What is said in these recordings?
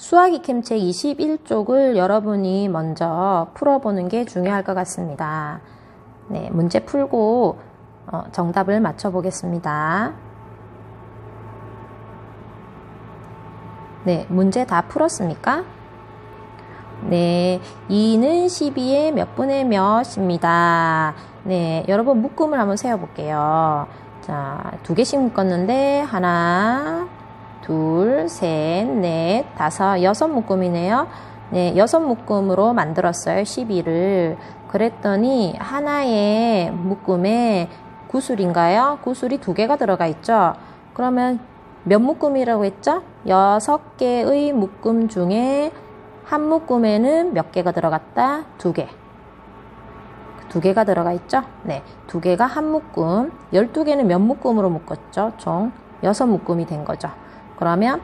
수학 익힘책 21쪽을 여러분이 먼저 풀어보는 게 중요할 것 같습니다. 네, 문제 풀고 정답을 맞춰보겠습니다. 네, 문제 다 풀었습니까? 네, 2는 12의 몇 분의 몇입니다. 네, 여러분 묶음을 한번 세워볼게요. 자, 2개씩 묶었는데 하나, 둘, 셋, 넷, 다섯, 6묶음이네요. 네, 6묶음으로 만들었어요. 12를. 그랬더니 하나의 묶음에 구술인가요? 구술이 2개가 들어가 있죠. 그러면 몇 묶음이라고 했죠? 6개의 묶음 중에 한 묶음에는 몇 개가 들어갔다? 2개. 2개가 들어가 있죠? 네, 2개가 한 묶음. 12개는 몇 묶음으로 묶었죠? 총 6묶음이 된 거죠. 그러면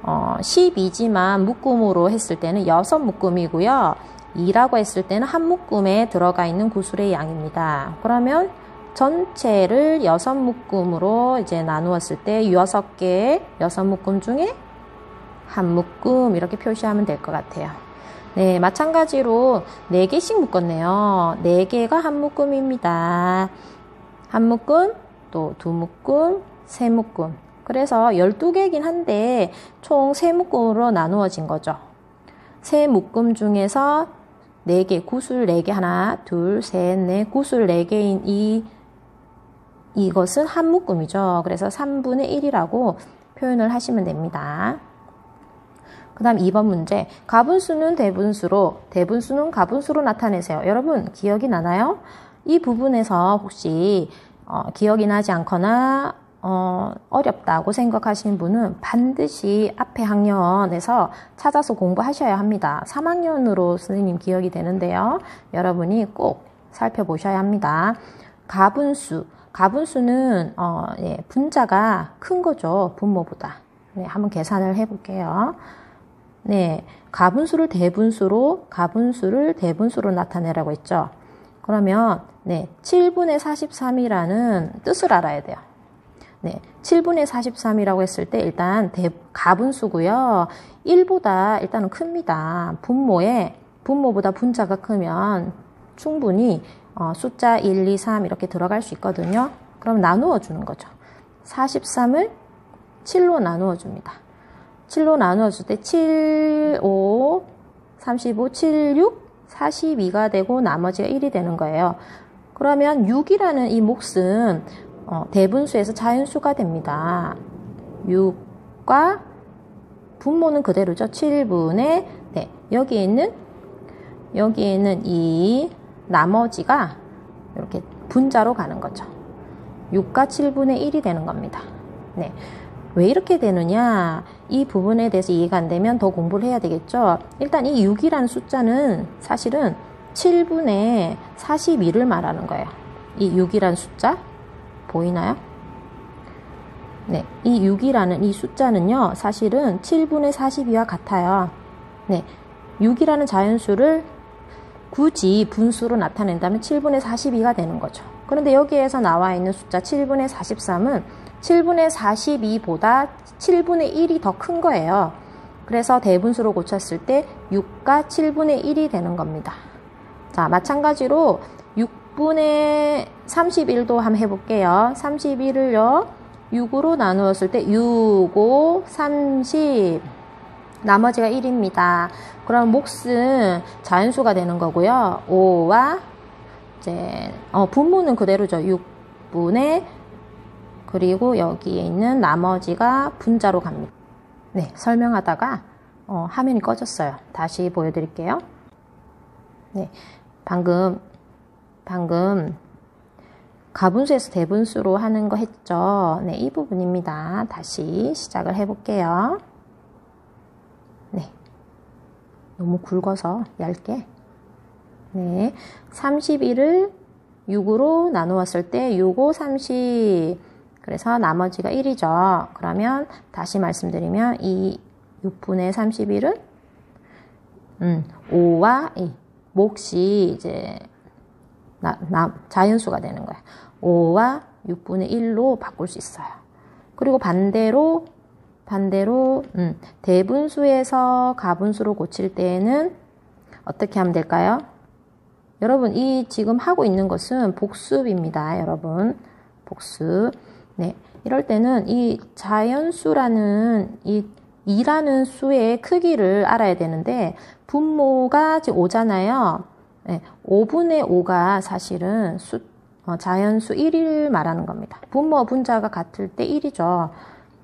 12지만 묶음으로 했을 때는 6묶음이고요. 2라고 했을 때는 한 묶음에 들어가 있는 구술의 양입니다. 그러면 전체를 6묶음으로 이제 나누었을 때 6개의 6묶음 중에 한 묶음 이렇게 표시하면 될 것 같아요. 네, 마찬가지로 4개씩 묶었네요. 4개가 한 묶음입니다. 한 묶음, 또 2묶음, 3묶음. 그래서 12개이긴 한데 총 3묶음으로 나누어진 거죠. 3묶음 중에서 4개, 구술 4개 하나, 둘, 셋, 넷, 구술 4개인 이것은 한 묶음이죠. 그래서 3분의 1이라고 표현을 하시면 됩니다. 그 다음 2번 문제. 가분수는 대분수로, 대분수는 가분수로 나타내세요. 여러분 기억이 나나요? 이 부분에서 혹시 기억이 나지 않거나 어렵다고 생각하시는 분은 반드시 앞에 학년에서 찾아서 공부하셔야 합니다. 3학년으로 선생님 기억이 되는데요. 여러분이 꼭 살펴보셔야 합니다. 가분수. 가분수는 분자가 큰 거죠. 분모보다. 네, 한번 계산을 해볼게요. 네, 가분수를 대분수로, 가분수를 대분수로 나타내라고 했죠. 그러면 7분의 43이라는 뜻을 알아야 돼요. 네, 7분의 43이라고 했을 때 일단 가분수고요. 1보다 일단은 큽니다. 분모보다 분자가 크면 충분히 숫자 1, 2, 3 이렇게 들어갈 수 있거든요. 그럼 나누어 주는 거죠. 43을 7로 나누어 줍니다. 7로 나누어 줄 때 7, 5, 35, 7, 6, 42가 되고 나머지가 1이 되는 거예요. 그러면 6이라는 이 몫은 대분수에서 자연수가 됩니다. 6과 분모는 그대로죠. 7분의 여기에는 이 나머지가 이렇게 분자로 가는 거죠. 6과 7분의 1이 되는 겁니다. 네. 왜 이렇게 되느냐? 이 부분에 대해서 이해가 안 되면 더 공부를 해야 되겠죠. 일단 이 6이라는 숫자는 사실은 7분의 42를 말하는 거예요. 이 6이라는 숫자 보이나요? 네, 이 6이라는 이 숫자는요, 사실은 7분의 42와 같아요. 네, 6이라는 자연수를 굳이 분수로 나타낸다면 7분의 42가 되는 거죠. 그런데 여기에서 나와 있는 숫자 7분의 43은 7분의 42보다 7분의 1이 더 큰 거예요. 그래서 대분수로 고쳤을 때 6과 7분의 1이 되는 겁니다. 자, 마찬가지로 6분의 31도 한번 해볼게요. 31을요, 6으로 나누었을 때 6, 5, 30. 나머지가 1입니다. 그럼 몫은 자연수가 되는 거고요. 5와 분모는 그대로죠. 6분의 그리고 여기에 있는 나머지가 분자로 갑니다. 네, 설명하다가 화면이 꺼졌어요. 다시 보여드릴게요. 네, 방금 가분수에서 대분수로 하는 거 했죠. 네, 이 부분입니다. 다시 시작을 해볼게요. 네, 너무 굵어서 얇게. 네, 31을 6으로 나누었을 때 6, 5, 30. 그래서 나머지가 1이죠. 그러면 다시 말씀드리면 이 6분의 31은 5와 2. 몫이 이제 자연수가 되는 거예요. 5와 6분의 1로 바꿀 수 있어요. 그리고 반대로 반대로 대분수에서 가분수로 고칠 때에는 어떻게 하면 될까요? 여러분, 이 지금 하고 있는 것은 복습입니다. 여러분, 복습. 네, 이럴 때는 이 자연수라는 이 2라는 수의 크기를 알아야 되는데, 분모가 지금 5잖아요. 네, 5분의 5가 사실은 자연수 1을 말하는 겁니다. 분모와 분자가 같을 때 1이죠.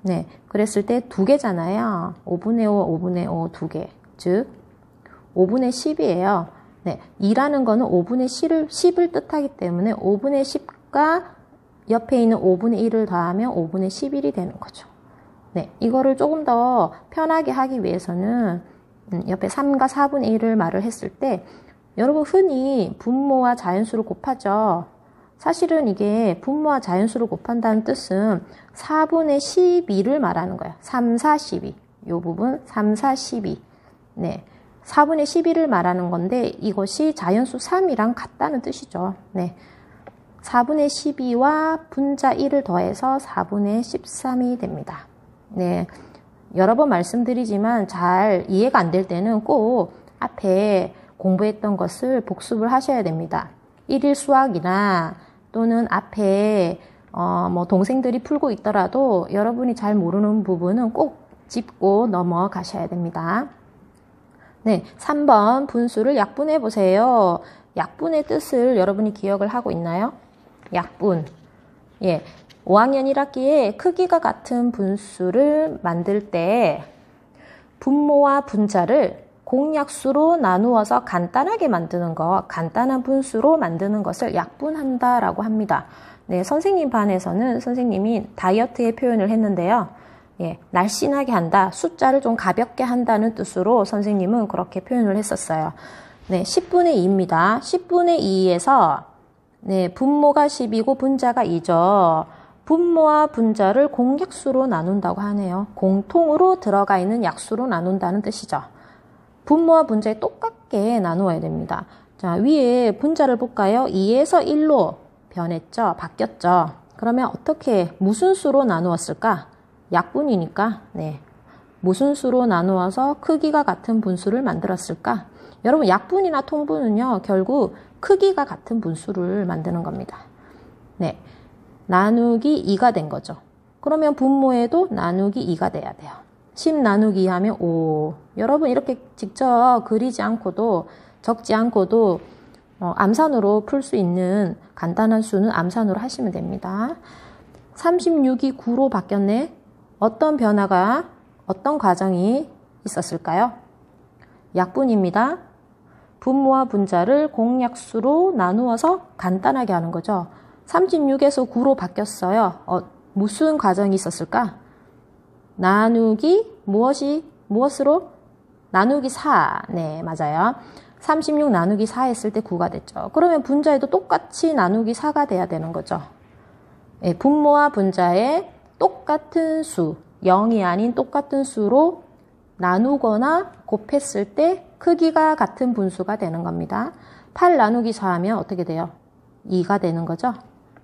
네, 그랬을 때 2개잖아요. 5분의 5, 5분의 5, 2개. 즉, 5분의 10이에요. 네, 2라는 거는 5분의 10을 뜻하기 때문에 5분의 10과 옆에 있는 5분의 1을 더하면 5분의 11이 되는 거죠. 네, 이거를 조금 더 편하게 하기 위해서는 옆에 3과 4분의 1을 말을 했을 때 여러분 흔히 분모와 자연수를 곱하죠. 사실은 이게 분모와 자연수를 곱한다는 뜻은 4분의 12를 말하는 거예요. 3, 4, 12. 이 부분 3, 4, 12. 네, 4분의 12를 말하는 건데 이것이 자연수 3이랑 같다는 뜻이죠. 네, 4분의 12와 분자 1을 더해서 4분의 13이 됩니다. 네, 여러 번 말씀드리지만 잘 이해가 안 될 때는 꼭 앞에 공부했던 것을 복습을 하셔야 됩니다. 1일 수학이나 또는 앞에 뭐 동생들이 풀고 있더라도 여러분이 잘 모르는 부분은 꼭 짚고 넘어가셔야 됩니다. 네, 3번 분수를 약분해 보세요. 약분의 뜻을 여러분이 기억을 하고 있나요? 약분. 예, 5학년 1학기에 크기가 같은 분수를 만들 때 분모와 분자를 공약수로 나누어서 간단하게 만드는 거, 간단한 분수로 만드는 것을 약분한다라고 합니다. 네, 선생님 반에서는 선생님이 다이어트의 표현을 했는데요. 예, 날씬하게 한다, 숫자를 좀 가볍게 한다는 뜻으로 선생님은 그렇게 표현을 했었어요. 네, 10분의 2입니다. 10분의 2에서 네, 분모가 10이고 분자가 2죠. 분모와 분자를 공약수로 나눈다고 하네요. 공통으로 들어가 있는 약수로 나눈다는 뜻이죠. 분모와 분자에 똑같게 나누어야 됩니다. 자, 위에 분자를 볼까요? 2에서 1로 변했죠. 바뀌었죠. 그러면 어떻게, 무슨 수로 나누었을까? 약분이니까, 네. 무슨 수로 나누어서 크기가 같은 분수를 만들었을까? 여러분, 약분이나 통분은요, 결국 크기가 같은 분수를 만드는 겁니다. 네. 나누기 2가 된 거죠. 그러면 분모에도 나누기 2가 돼야 돼요. 10 나누기 2 하면 5. 여러분 이렇게 직접 그리지 않고도 적지 않고도 암산으로 풀 수 있는 간단한 수는 암산으로 하시면 됩니다. 36이 9로 바뀌었네. 어떤 변화가, 어떤 과정이 있었을까요? 약분입니다. 분모와 분자를 공약수로 나누어서 간단하게 하는 거죠. 36에서 9로 바뀌었어요. 무슨 과정이 있었을까? 나누기 무엇으로? 나누기 4. 네, 맞아요. 36 나누기 4 했을 때 9가 됐죠. 그러면 분자에도 똑같이 나누기 4가 돼야 되는 거죠. 네, 분모와 분자의 똑같은 수, 0이 아닌 똑같은 수로 나누거나 곱했을 때 크기가 같은 분수가 되는 겁니다. 8 나누기 4 하면 어떻게 돼요? 2가 되는 거죠.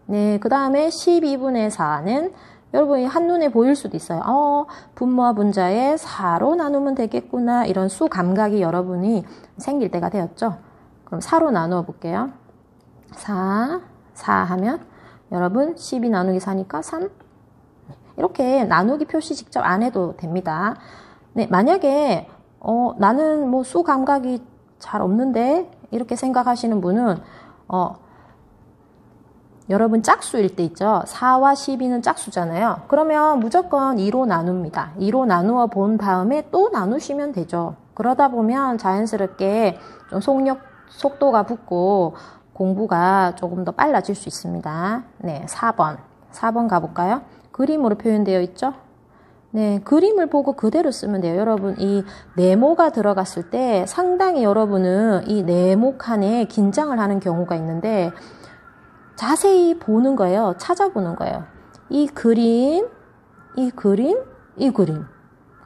네, 그 다음에 12분의 4는 여러분이 한눈에 보일 수도 있어요. 분모와 분자에 4로 나누면 되겠구나. 이런 수 감각이 여러분이 생길 때가 되었죠. 그럼 4로 나누어 볼게요. 4 하면 여러분 12 나누기 4니까 3. 이렇게 나누기 표시 직접 안 해도 됩니다. 네, 만약에 나는 뭐 수 감각이 잘 없는데 이렇게 생각하시는 분은 여러분 짝수일 때 있죠. 4와 12는 짝수잖아요. 그러면 무조건 2로 나눕니다. 2로 나누어 본 다음에 또 나누시면 되죠. 그러다 보면 자연스럽게 좀 속도가 붙고 공부가 조금 더 빨라질 수 있습니다. 네, 4번 가볼까요? 그림으로 표현되어 있죠. 네, 그림을 보고 그대로 쓰면 돼요. 여러분, 이 네모가 들어갔을 때 상당히 여러분은 이 네모 칸에 긴장을 하는 경우가 있는데 자세히 보는 거예요. 찾아보는 거예요. 이 그림.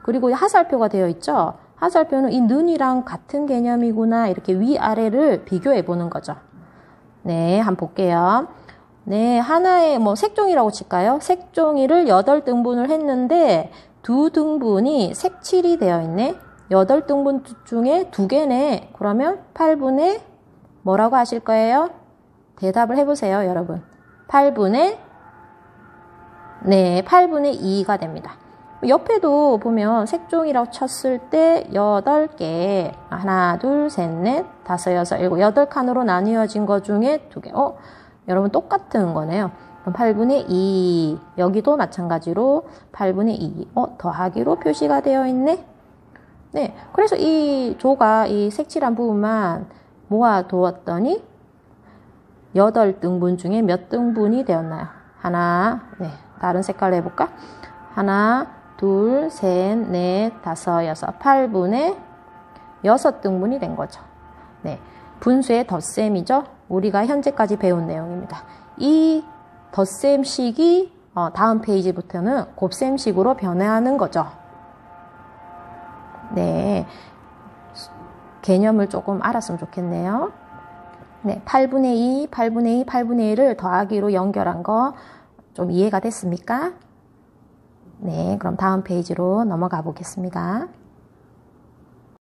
그리고 하살표가 되어 있죠. 하살표는 이 눈이랑 같은 개념이구나. 이렇게 위아래를 비교해 보는 거죠. 네, 한번 볼게요. 네, 하나의 뭐 색종이라고 칠까요? 색종이를 8등분을 했는데 두 등분이 색칠이 되어 있네. 8등분 중에 2개네. 그러면 8분의 뭐라고 하실 거예요? 대답을 해보세요, 여러분. 8분의 2가 됩니다. 옆에도 보면 색종이라고 쳤을 때 8개, 하나, 둘, 셋, 넷, 다섯, 여섯, 일곱, 8칸으로 나뉘어진 것 중에 2개. 여러분 똑같은 거네요. 그럼 8분의 2, 여기도 마찬가지로 8분의 2, 더하기로 표시가 되어 있네. 네, 그래서 이 조가 이 색칠한 부분만 모아두었더니 8등분 중에 몇 등분이 되었나요? 하나, 다른 색깔로 해볼까? 하나, 둘, 셋, 넷, 다섯, 여섯, 8분의 6등분이 된 거죠. 네, 분수의 덧셈이죠. 우리가 현재까지 배운 내용입니다. 이 덧셈식이 다음 페이지부터는 곱셈식으로 변화하는 거죠. 네, 개념을 조금 알았으면 좋겠네요. 네, 8분의 2, 8분의 2, 8분의 1을 더하기로 연결한 거 좀 이해가 됐습니까? 네, 그럼 다음 페이지로 넘어가 보겠습니다.